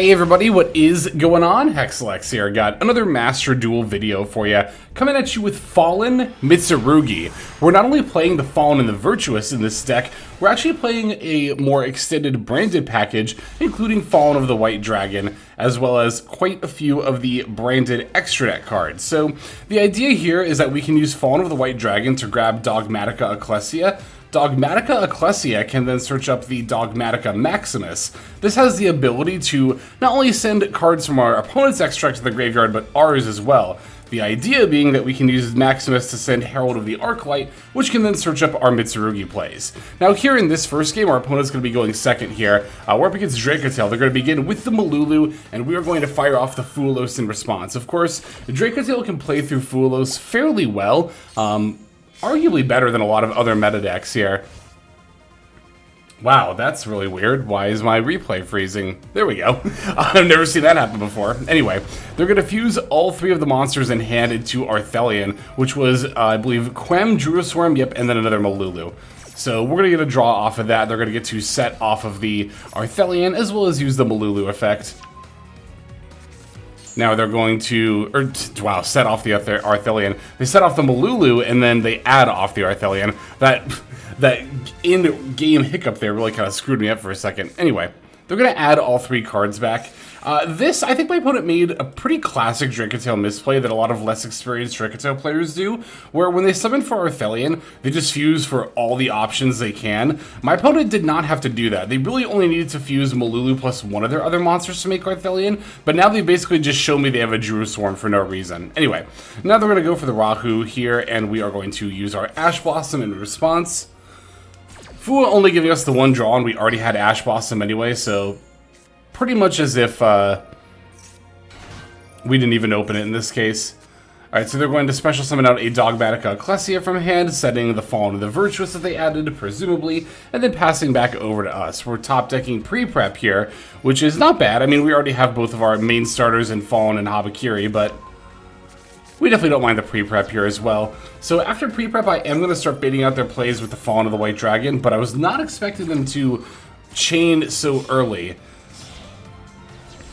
Hey everybody, what is going on? Hexlex here. Got another Master Duel video for you, coming at you with Fallen Mitsurugi. We're not only playing the Fallen and the Virtuous in this deck, we're actually playing a more extended branded package, including Fallen of the White Dragon, as well as quite a few of the branded extra deck cards. So the idea here is that we can use Fallen of the White Dragon to grab Dogmatica Ecclesia. Dogmatica Ecclesia can then search up the Dogmatica Maximus. This has the ability to not only send cards from our opponent's extract to the graveyard, but ours as well. The idea being that we can use Maximus to send Herald of the Arclight, which can then search up our Mitsurugi plays. Now here in this first game, our opponent's going to be going second here. We're up against Dracotail. They're going to begin with the Malulu, and we are going to fire off the Fuelos in response. Of course, Dracotail can play through Fuelos fairly well. Arguably better than a lot of other meta decks here. Wow, that's really weird. Why is my replay freezing? There we go. I've never seen that happen before. Anyway, they're going to fuse all three of the monsters in hand into Arthelion, which was, I believe, Quem, Druisworm, yep, and then another Malulu. So we're going to get a draw off of that. They're going to get to set off of the Arthelion, as well as use the Malulu effect. Now they're going to, set off the Arthelion. They set off the Malulu, and then they add off the Arthelion. That in-game hiccup there really kind of screwed me up for a second. Anyway, they're going to add all three cards back. This, I think my opponent made a pretty classic Dracotail misplay that a lot of less experienced Dracotail players do, where when they summon for Arthelion, they just fuse for all the options they can. My opponent did not have to do that. They really only needed to fuse Malulu plus one of their other monsters to make Arthelion, but now they basically just show me they have a Druisworm for no reason. Anyway, now they're going to go for the Rahu here, and we are going to use our Ash Blossom in response. Fua only giving us the one draw, and we already had Ash Blossom anyway, so pretty much as if we didn't even open it in this case. Alright, so they're going to special summon out a Dogmatica Ecclesia from hand, setting the Fallen of the Virtuous that they added, presumably, and then passing back over to us. We're top decking pre-prep here, which is not bad. I mean, we already have both of our main starters in Fallen and Habakiri, but we definitely don't mind the pre-prep here as well. So after pre-prep, I am going to start baiting out their plays with the Fallen of the White Dragon, but I was not expecting them to chain so early.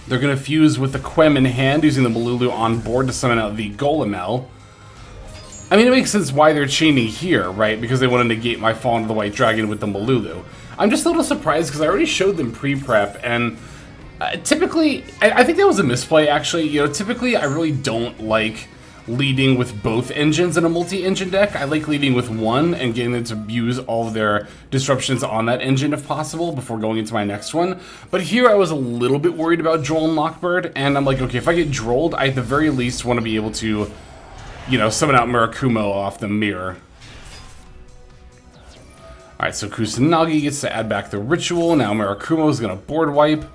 They're going to fuse with the Quem in hand, using the Malulu on board to summon out the Golemel. I mean, it makes sense why they're chaining here, right? Because they want to negate my Fallen of the White Dragon with the Malulu. I'm just a little surprised because I already showed them pre-prep, and typically, I think that was a misplay, actually. You know, typically I really don't like leading with both engines in a multi-engine deck. I like leading with one and getting them to use all of their disruptions on that engine if possible before going into my next one. But here I was a little bit worried about Droll and Lockbird, and I'm like, okay, if I get Drolled, I at the very least want to be able to, you know, summon out Murakumo off the mirror. Alright, so Kusanagi gets to add back the Ritual. Now Murakumo is going to board wipe.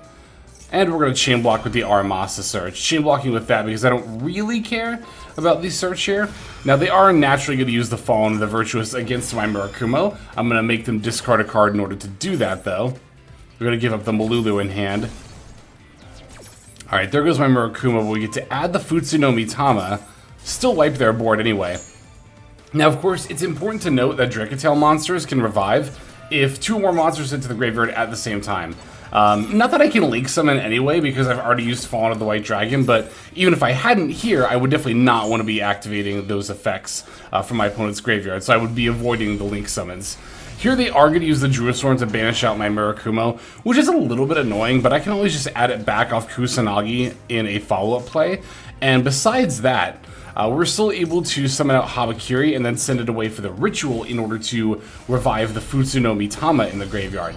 And we're going to chain block with the Aramasa Search. Chain blocking with that because I don't really care about the search here. Now, they are naturally going to use the Fallen of the Virtuous against my Murakumo. I'm going to make them discard a card in order to do that, though. We're going to give up the Malulu in hand. Alright, there goes my Murakumo, but we get to add the Futsuno Mitama. Still wipe their board anyway. Now, of course, it's important to note that Dracotail monsters can revive if two or more monsters hit to the graveyard at the same time. Not that I can link summon anyway, because I've already used Fallen of the White Dragon, but even if I hadn't here, I would definitely not want to be activating those effects from my opponent's graveyard, so I would be avoiding the link summons. Here they are going to use the Druisworm to banish out my Murakumo, which is a little bit annoying, but I can always just add it back off Kusanagi in a follow-up play, and besides that, we're still able to summon out Habakiri and then send it away for the Ritual in order to revive the Futsuno Mitama in the graveyard.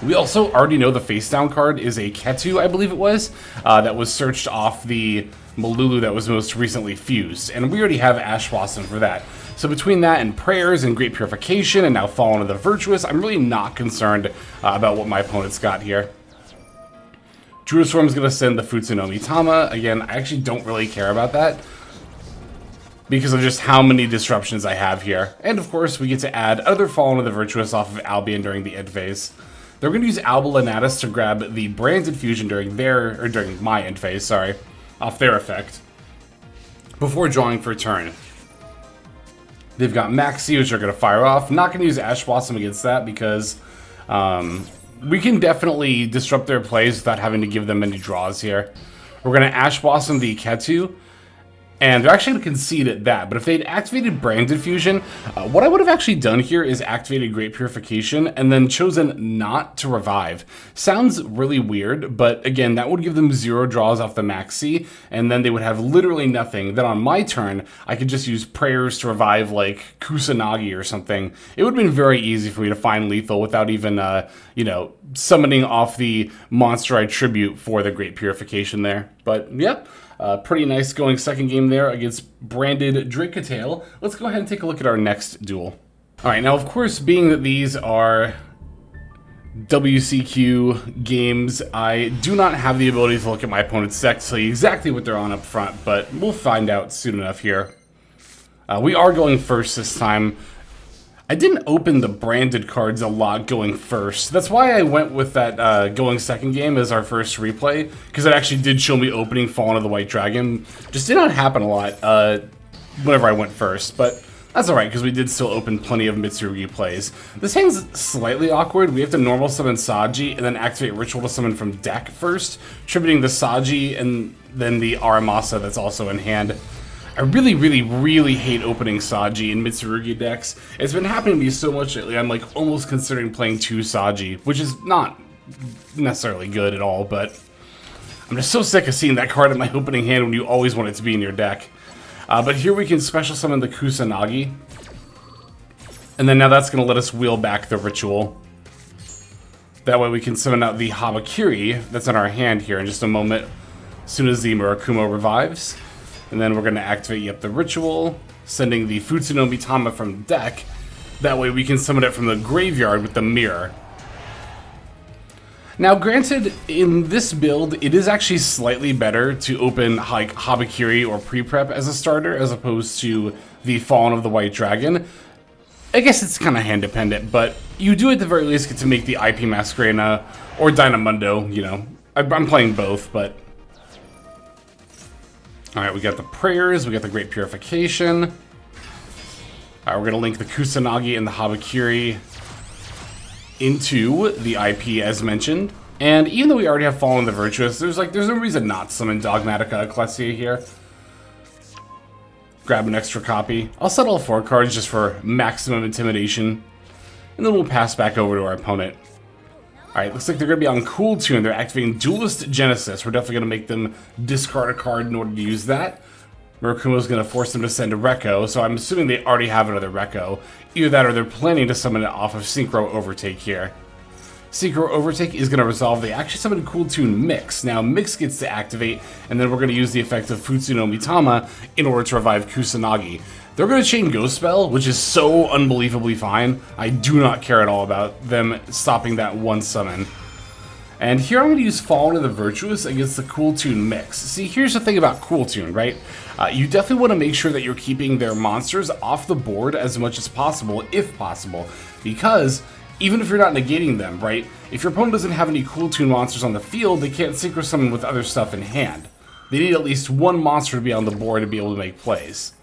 We also already know the face down card is a Ketu, I believe it was, that was searched off the Malulu that was most recently fused, and we already have Ash Blossom for that. So between that and Prayers and Great Purification and now Fallen of the Virtuous, I'm really not concerned about what my opponent's got here. Druisworm's going to send the Futsuno Mitama. Again, I actually don't really care about that because of just how many disruptions I have here. And of course, we get to add other Fallen of the Virtuous off of Albion during the end phase. They're going to use Alba Lanatus to grab the Branded Fusion during my end phase, sorry, off their effect, before drawing for turn. They've got Maxi, which are going to fire off. Not going to use Ash Blossom against that because we can definitely disrupt their plays without having to give them any draws here. We're going to Ash Blossom the Ketu, and they're actually going to concede at that. But if they'd activated Branded Fusion, what I would have actually done here is activated Great Purification and then chosen not to revive. Sounds really weird, but again, that would give them 0 draws off the Maxi, and then they would have literally nothing. Then on my turn, I could just use Prayers to revive like Kusanagi or something. It would have been very easy for me to find lethal without even, you know, summoning off the monster I tribute for the Great Purification there. But, yep. Pretty nice going second game there against branded Dracotail. Let's go ahead and take a look at our next duel. Alright, now of course, being that these are WCQ games, I do not have the ability to look at my opponent's deck to tell you exactly what they're on up front, but we'll find out soon enough here. We are going first this time. I didn't open the branded cards a lot going first. That's why I went with that going second game as our first replay, because it actually did show me opening Fallen of the White Dragon. Just did not happen a lot whenever I went first, but that's alright, because we did still open plenty of Mitsurugi plays. This hand's slightly awkward. We have to normal summon Saji and then activate Ritual to summon from deck first, tributing the Saji and then the Aramasa that's also in hand. I really, really, really hate opening Saji in Mitsurugi decks. It's been happening to me so much lately, I'm like almost considering playing 2 Saji, which is not necessarily good at all, but I'm just so sick of seeing that card in my opening hand when you always want it to be in your deck. But here we can special summon the Kusanagi, and then now that's going to let us wheel back the Ritual. That way we can summon out the Habakiri that's in our hand here in just a moment, as soon as the Murakumo revives. And then we're going to activate, the Ritual, sending the Futsuno Mitama from deck. That way we can summon it from the graveyard with the Mirror. Now granted, in this build, it is actually slightly better to open like Habakiri or Pre-Prep as a starter, as opposed to the Fallen of the White Dragon. I guess it's kind of hand dependent, but you do at the very least get to make the IP Masquerena or Dynamundo, you know. I'm playing both, but... Alright, we got the Prayers, we got the Great Purification. Alright, we're going to link the Kusanagi and the Habakiri into the IP as mentioned. And even though we already have Fallen the Virtuous, there's no reason not to summon Dogmatica Ecclesia here. Grab an extra copy. I'll set all 4 cards just for maximum intimidation. And then we'll pass back over to our opponent. Alright, looks like they're going to be on Cool Tune. They're activating Duelist Genesis. We're definitely going to make them discard a card in order to use that. Murakumo's going to force them to send a Rekko, so I'm assuming they already have another Rekko. Either that or they're planning to summon it off of Synchro Overtake here. Synchro Overtake is going to resolve. They actually summoned Cool Tune Mix. Now Mix gets to activate, and then we're going to use the effect of Futsuno Mitama in order to revive Kusanagi. They're going to chain Ghost Spell, which is so unbelievably fine. I do not care at all about them stopping that one summon. And here I'm going to use Fallen of the Virtuous against the Cool Tune Mix. See, here's the thing about Cool Tune, right? You definitely want to make sure that you're keeping their monsters off the board as much as possible, if possible. Because even if you're not negating them, right? If your opponent doesn't have any Cool Tune monsters on the field, they can't Synchro Summon with other stuff in hand. They need at least one monster to be on the board to be able to make plays.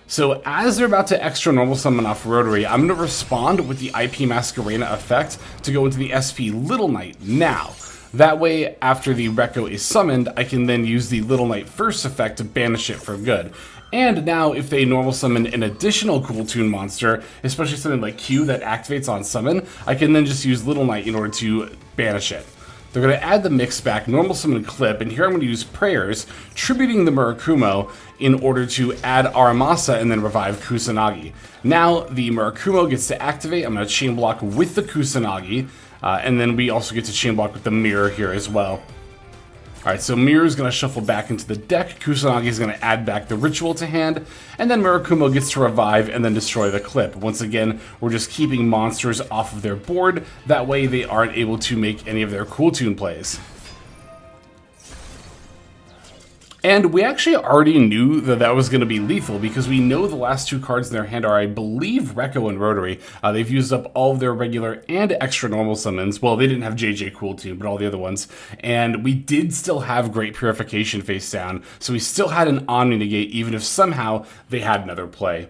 So as they're about to extra normal summon off Rotary, I'm going to respond with the IP Masquerena effect to go into the SP Little Knight now. That way, after the Rekko is summoned, I can then use the Little Knight first effect to banish it for good. And now, if they normal summon an additional Cool Tune monster, especially something like Q that activates on summon, I can then just use Little Knight in order to banish it. They're going to add the Mix back, normal summon Clip, and here I'm going to use Prayers, tributing the Murakumo in order to add Aramasa and then revive Kusanagi. Now the Murakumo gets to activate. I'm going to chain block with the Kusanagi, and then we also get to chain block with the Mirror here as well. Alright, so Mirror is going to shuffle back into the deck, Kusanagi is going to add back the Ritual to hand, and then Murakumo gets to revive and then destroy the Clip. Once again, we're just keeping monsters off of their board, that way they aren't able to make any of their Cool Tune plays. And we actually already knew that that was going to be lethal because we know the last 2 cards in their hand are, I believe, Rekko and Rotary. They've used up all of their regular and extra normal summons. Well, they didn't have JJ Cool Tune, but all the other ones. And we did still have Great Purification face down, so we still had an Omni Negate even if somehow they had another play.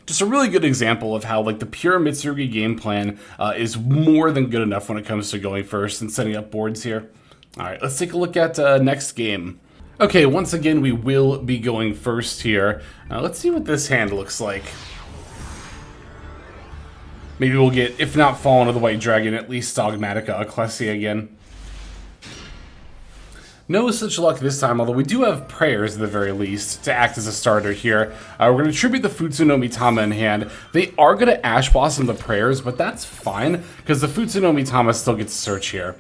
Just a really good example of how like the pure Mitsurugi game plan is more than good enough when it comes to going first and setting up boards here. All right, let's take a look at next game. Okay, once again, we will be going first here. Let's see what this hand looks like. Maybe we'll get, if not Fallen of the White Dragon, at least Dogmatica Ecclesia again. No such luck this time, although we do have Prayers at the very least to act as a starter here. We're going to tribute the Futsu no Mitama in hand. They are going to Ash Blossom the Prayers, but that's fine, because the Futsu no Mitama still gets Search here.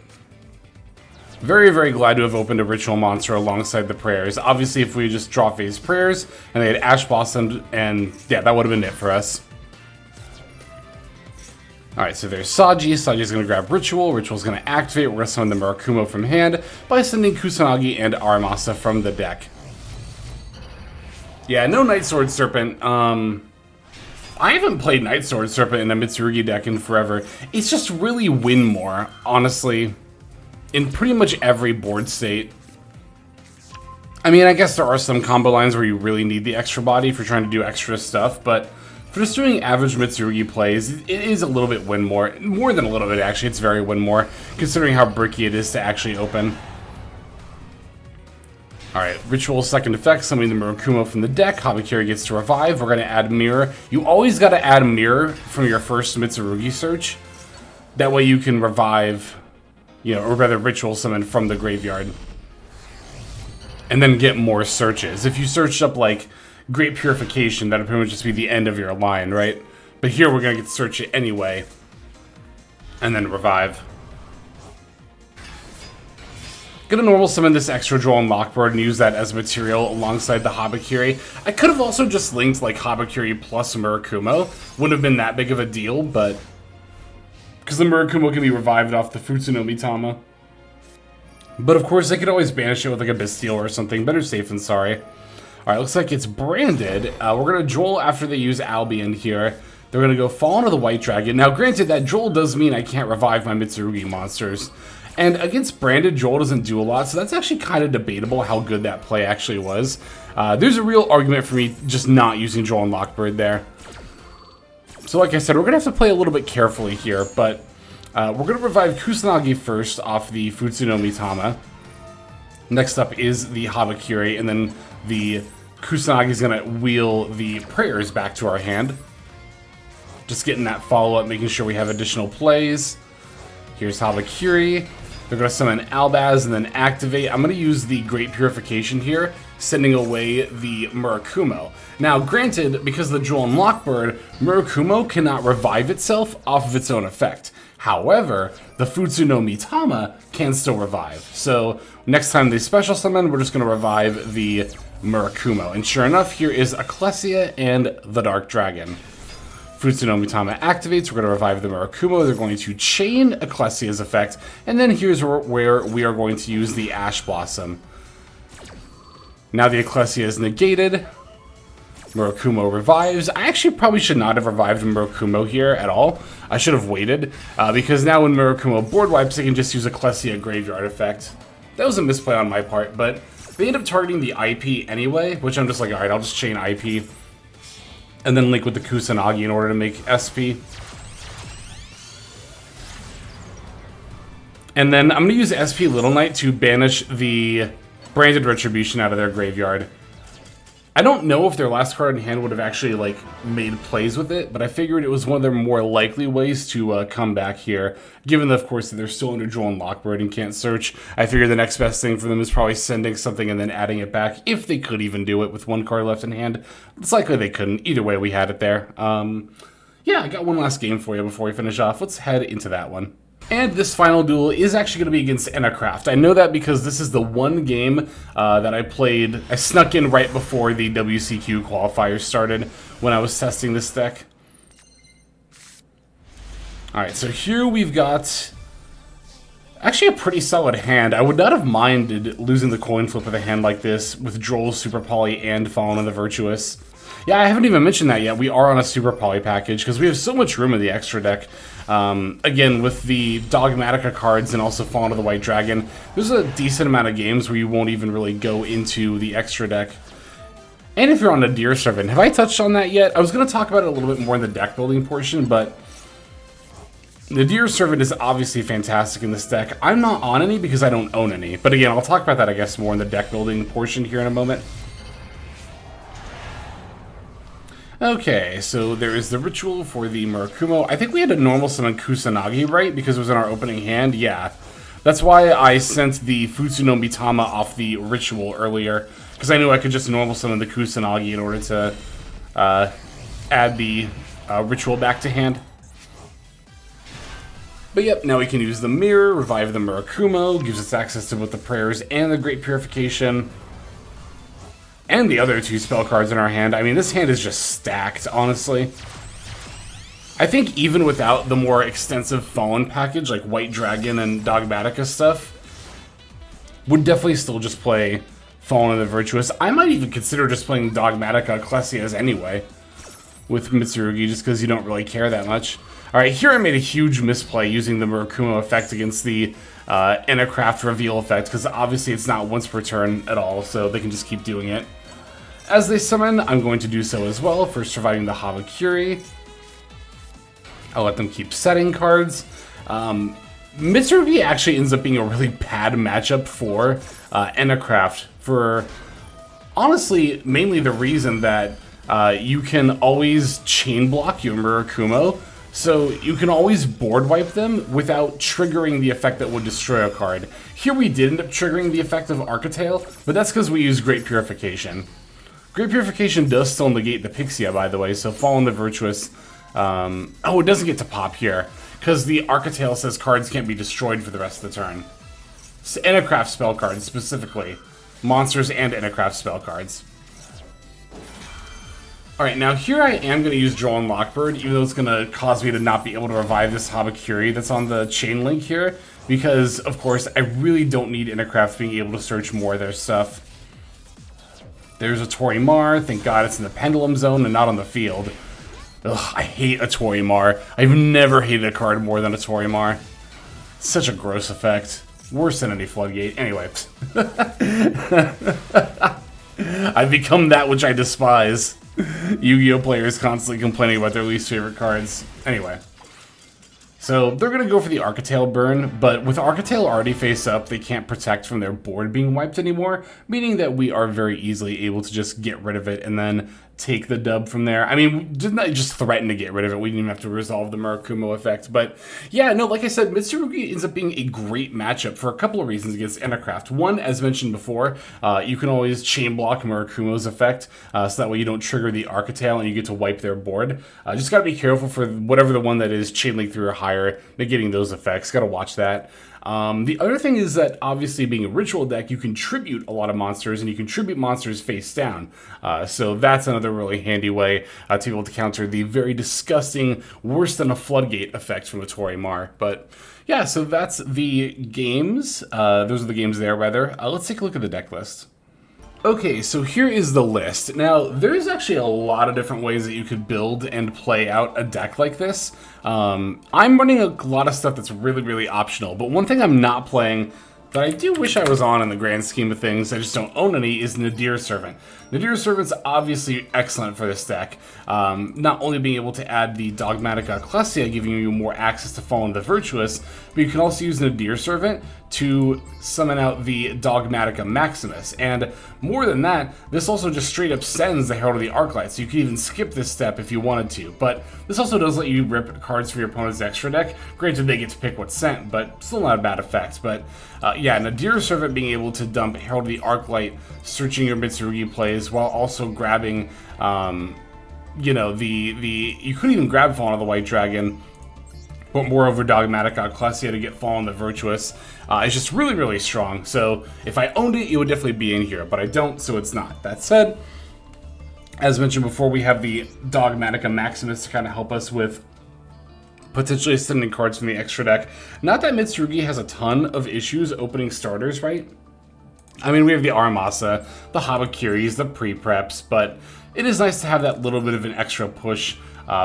Very, very glad to have opened a Ritual Monster alongside the Prayers. Obviously, if we just draw phase Prayers, and they had Ash Blossomed, and yeah, that would have been it for us. Alright, so there's Saji. Saji's going to grab Ritual. Ritual's going to activate. We're going to summon the Murakumo from hand by sending Kusanagi and Aramasa from the deck. Yeah, no Night Sword Serpent. I haven't played Night Sword Serpent in a Mitsurugi deck in forever. It's just really win more, honestly, in pretty much every board state. I mean, I guess there are some combo lines where you really need the extra body if you're trying to do extra stuff, but for just doing average Mitsurugi plays, it is a little bit win more. More than a little bit, actually. It's very win more, considering how bricky it is to actually open. Alright, Ritual second effect, summoning the Murakumo from the deck. Habakiri gets to revive. We're going to add Mirror. You always got to add Mirror from your first Mitsurugi search. That way you can revive, you know, or rather Ritual summon from the graveyard. And then get more searches. If you searched up, like, Great Purification, that'd pretty much just be the end of your line, right? But here we're going to get to search it anyway. And then revive. Gonna normal summon this extra Droll and Lockbird and use that as material alongside the Habakiri. I could have also just linked like Habakiri plus Murakumo. Wouldn't have been that big of a deal, but because the Murakumo can be revived off the Futsu no Mitama. But of course, they could always banish it with like a Bastille or something. Better safe than sorry. Alright, looks like it's branded. We're going to Droll after they use Albion here. They're going to go Fallen of the White Dragon. Now, granted, that Droll does mean I can't revive my Mitsurugi monsters. And against branded, Droll doesn't do a lot, so that's actually kind of debatable how good that play actually was. There's a real argument for me just not using Droll and Lockbird there. So like I said, we're going to have to play a little bit carefully here, but we're going to revive Kusanagi first off the Futsu no Mitama. Next up is the Habakiri, and then the Kusanagi is going to wheel the Prayers back to our hand. Just getting that follow-up, making sure we have additional plays. Here's Habakiri. They're going to summon Albaz and then activate. I'm going to use the Great Purification here, sending away the Murakumo. Now, granted, because of the Droll and Lockbird, Murakumo cannot revive itself off of its own effect. However, the Futsu no Mitama can still revive. So, next time they special summon, we're just going to revive the Murakumo. And sure enough, here is Ecclesia and the Dark Dragon. Futsu no Mitama activates, we're going to revive the Murakumo, they're going to chain Ecclesia's effect, and then here's where we are going to use the Ash Blossom. Now the Ecclesia is negated, Murakumo revives. I actually probably should not have revived Murakumo here at all. I should have waited, because now when Murakumo board wipes, they can just use Ecclesia Graveyard effect. That was a misplay on my part, but they end up targeting the IP anyway, which I'm just like, alright, I'll just chain IP. And then link with the Kusanagi in order to make SP. And then I'm going to use SP Little Knight to banish the Branded Retribution out of their graveyard. I don't know if their last card in hand would have actually like made plays with it, but I figured it was one of their more likely ways to come back here. Given that, of course, that they're still under Droll and Lockbird and can't search, I figured the next best thing for them is probably sending something and then adding it back, if they could even do it with one card left in hand. It's likely they couldn't. Either way, we had it there. Yeah, I got one last game for you before we finish off. Let's head into that one. And this final duel is actually going to be against Enneacraft. I know that because this is the one game that I played. I snuck in right before the WCQ qualifiers started when I was testing this deck. Alright, so here we've got actually a pretty solid hand. I would not have minded losing the coin flip with a hand like this with Droll, Super Poly, and Fallen of the Virtuous. Yeah, I haven't even mentioned that yet. We are on a Super Poly package because we have so much room in the extra deck. Again, with the Dogmatica cards and also Fallen of the White Dragon, there's a decent amount of games where you won't even really go into the extra deck. And if you're on a Deer Servant, have I touched on that yet? I was going to talk about it a little bit more in the deck building portion, but the Deer Servant is obviously fantastic in this deck. I'm not on any because I don't own any. But again, I'll talk about that, I guess, more in the deck building portion here in a moment. Okay, so there is the ritual for the Murakumo. I think we had a normal summon Kusanagi, right? Because it was in our opening hand? Yeah. That's why I sent the Futsu no Mitama off the ritual earlier. Because I knew I could just normal summon the Kusanagi in order to add the ritual back to hand. But yep, now we can use the Mirror, revive the Murakumo, gives us access to both the Prayers and the Great Purification. And the other 2 spell cards in our hand. I mean, this hand is just stacked, honestly. I think even without the more extensive Fallen package, like White Dragon and Dogmatica stuff, would definitely still just play Fallen of the Virtuous. I might even consider just playing Dogmatica Ecclesias anyway with Mitsurugi, just because you don't really care that much. Alright, here I made a huge misplay using the Murakumo effect against the Enneacraft reveal effect, because obviously it's not once per turn at all, so they can just keep doing it. As they summon, I'm going to do so as well, first surviving the Habakiri. I'll let them keep setting cards. Mitsurugi actually ends up being a really bad matchup for Enneacraft, for honestly, mainly the reason that you can always chain block your Murakumo, so you can always board wipe them without triggering the effect that would destroy a card. Here we did end up triggering the effect of Dracotail, but that's because we used Great Purification. Great Purification does still negate the Pixia, by the way, so Fallen the Virtuous... oh, it doesn't get to pop here, because the Dracotail says cards can't be destroyed for the rest of the turn. So Enneacraft spell cards, specifically. Monsters and Enneacraft spell cards. Alright, now here I am going to use Droll and Lockbird, even though it's going to cause me to not be able to revive this Habakiri that's on the chain link here, because, of course, I really don't need Enneacraft being able to search more of their stuff. There's a Torimar, thank God it's in the Pendulum Zone and not on the field. Ugh, I hate a Torimar. I've never hated a card more than a Torimar. Such a gross effect. Worse than any Floodgate. Anyway. I've become that which I despise. Yu-Gi-Oh! Players constantly complaining about their least favorite cards. Anyway. So, they're going to go for the Dracotail burn, but with Dracotail already face up, they can't protect from their board being wiped anymore, meaning that we are very easily able to just get rid of it and then take the dub from there. I mean, we did not just threaten to get rid of it, we didn't even have to resolve the Murakumo effect, but yeah, no, like I said, Mitsurugi ends up being a great matchup for a couple of reasons against Enneacraft. One, as mentioned before, you can always chain block Murakumo's effect, so that way you don't trigger the Dracotail and you get to wipe their board. Just gotta be careful for whatever the one that is chain link through or higher, negating those effects, gotta watch that. The other thing is that obviously being a ritual deck, you contribute a lot of monsters and you contribute monsters face down. So that's another really handy way to be able to counter the very disgusting, worse than a Floodgate effect from a Torimar. But yeah, so that's the games. Those are the games there, rather. Let's take a look at the deck list. Okay, so here is the list. Now, there's actually a lot of different ways that you could build and play out a deck like this. I'm running a lot of stuff that's really, really optional, but one thing I'm not playing that I do wish I was on in the grand scheme of things, I just don't own any, is Nadir Servant. Nadir Servant's obviously excellent for this deck. Not only being able to add the Dogmatica Ecclesia, giving you more access to Fallen the Virtuous, but you can also use Nadir Servant to summon out the Dogmatica Maximus. And more than that, this also just straight up sends the Herald of the Arclight, so you can even skip this step if you wanted to. But this also does let you rip cards for your opponent's extra deck. Granted, they get to pick what's sent, but still not a bad effect. But yeah, Nadir Servant being able to dump Herald of the Arclight, searching your Mitsurugi plays, while also grabbing, you know, you couldn't even grab Fallen of the White Dragon, but moreover Dogmatica Ecclesia to get Fallen the Virtuous. It's just really, really strong. So if I owned it, it would definitely be in here, but I don't, so it's not. That said, as mentioned before, we have the Dogmatica Maximus to kind of help us with potentially sending cards from the extra deck. Not that Mitsurugi has a ton of issues opening starters, right? I mean, we have the Aramasa, the Habakiris, the pre-preps, but it is nice to have that little bit of an extra push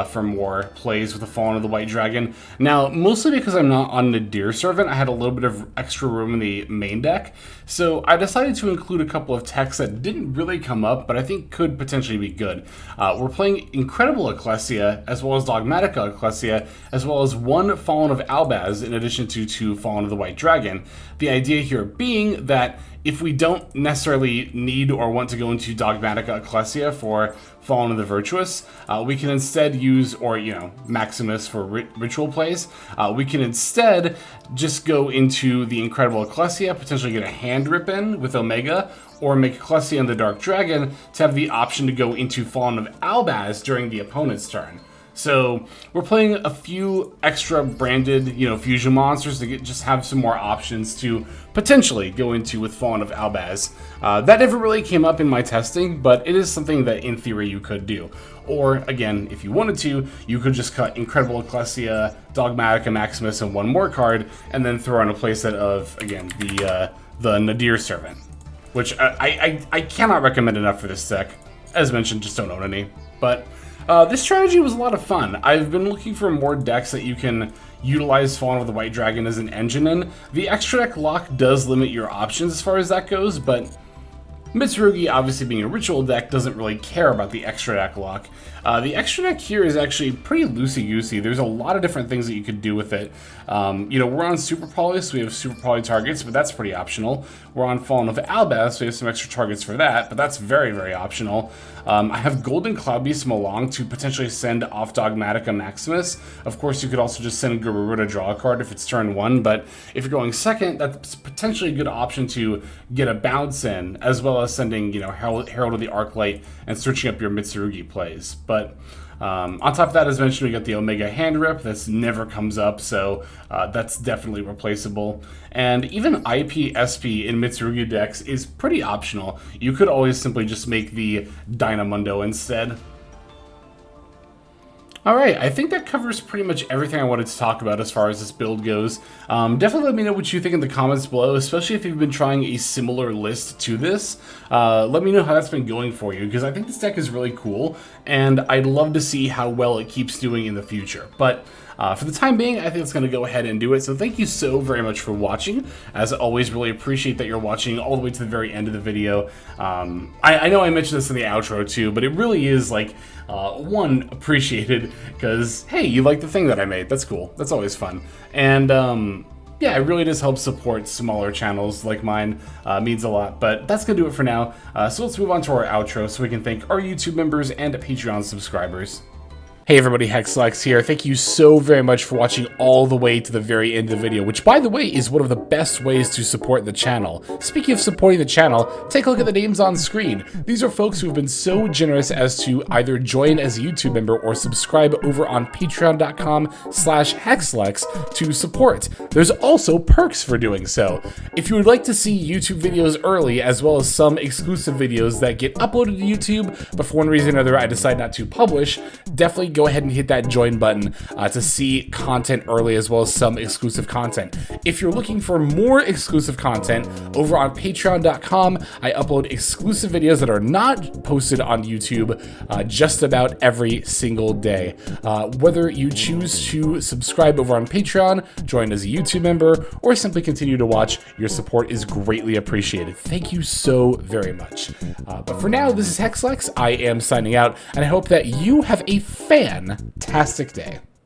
for more plays with the Fallen of the White Dragon. Now, mostly because I'm not on Nadir Servant, I had a little bit of extra room in the main deck, so I decided to include a couple of techs that didn't really come up, but I think could potentially be good. We're playing Incredible Ecclesia, as well as Dogmatica Ecclesia, as well as 1 Fallen of Albaz, in addition to 2 Fallen of the White Dragon. The idea here being that if we don't necessarily need or want to go into Dogmatica Ecclesia for Fallen of the Virtuous, we can instead use, or Maximus for ritual plays, we can instead just go into the Incredible Ecclesia, potentially get a hand rip in with Omega, or make Ecclesia and the Dark Dragon to have the option to go into Fallen of Albaz during the opponent's turn. So we're playing a few extra branded, fusion monsters to just have some more options to potentially go into with Fallen of Albaz. That never really came up in my testing, but it is something that in theory you could do. Or again, if you wanted to, you could just cut Incredible Ecclesia, Dogmatica Maximus, and 1 more card, and then throw on a playset of, again, the Nadir Servant, which I cannot recommend enough for this deck. As mentioned, just don't own any. But this strategy was a lot of fun. I've been looking for more decks that you can utilize Fallen of the White Dragon as an engine in. The extra deck lock does limit your options as far as that goes, but Mitsurugi, obviously being a ritual deck, doesn't really care about the extra deck lock. The extra deck here is actually pretty loosey-goosey. There's a lot of different things that you could do with it. We're on Super Poly, so we have Super Poly targets, but that's pretty optional. We're on Fallen of Albaz, so we have some extra targets for that, but that's very, very optional. I have Golden Cloud Beast Malong to potentially send off Dogmatica Maximus. Of course, you could also just send Garuru to draw a card if it's turn 1, but if you're going second, that's potentially a good option to get a bounce in, as well as sending, Herald of the Arclight and searching up your Mitsurugi plays. But on top of that, as mentioned, we got the Omega Hand Rip. This never comes up, so that's definitely replaceable. And even IP SP in Mitsurugi decks is pretty optional. You could always simply just make the Dynamundo instead. Alright, I think that covers pretty much everything I wanted to talk about as far as this build goes. Definitely let me know what you think in the comments below, especially if you've been trying a similar list to this. Let me know how that's been going for you, because I think this deck is really cool, and I'd love to see how well it keeps doing in the future. But for the time being, I think it's going to go ahead and do it. So thank you so very much for watching. As always, really appreciate that you're watching all the way to the very end of the video. I know I mentioned this in the outro too, but it really is like, one, appreciated, because, hey, you like the thing that I made. That's cool. That's always fun. And, yeah, it really does help support smaller channels like mine. Means a lot. But that's going to do it for now. So let's move on to our outro so we can thank our YouTube members and Patreon subscribers. Hey everybody, Hexlex here. Thank you so very much for watching all the way to the very end of the video, which by the way is one of the best ways to support the channel. Speaking of supporting the channel, take a look at the names on screen. These are folks who have been so generous as to either join as a YouTube member or subscribe over on patreon.com/Hexlex to support. There's also perks for doing so. If you would like to see YouTube videos early, as well as some exclusive videos that get uploaded to YouTube, but for one reason or another I decide not to publish, definitely go ahead and hit that join button to see content early, as well as some exclusive content. If you're looking for more exclusive content, over on patreon.com, I upload exclusive videos that are not posted on YouTube just about every single day. Whether you choose to subscribe over on Patreon, join as a YouTube member, or simply continue to watch, your support is greatly appreciated. Thank you so very much. But for now, this is Hexlex. I am signing out, and I hope that you have a fantastic day.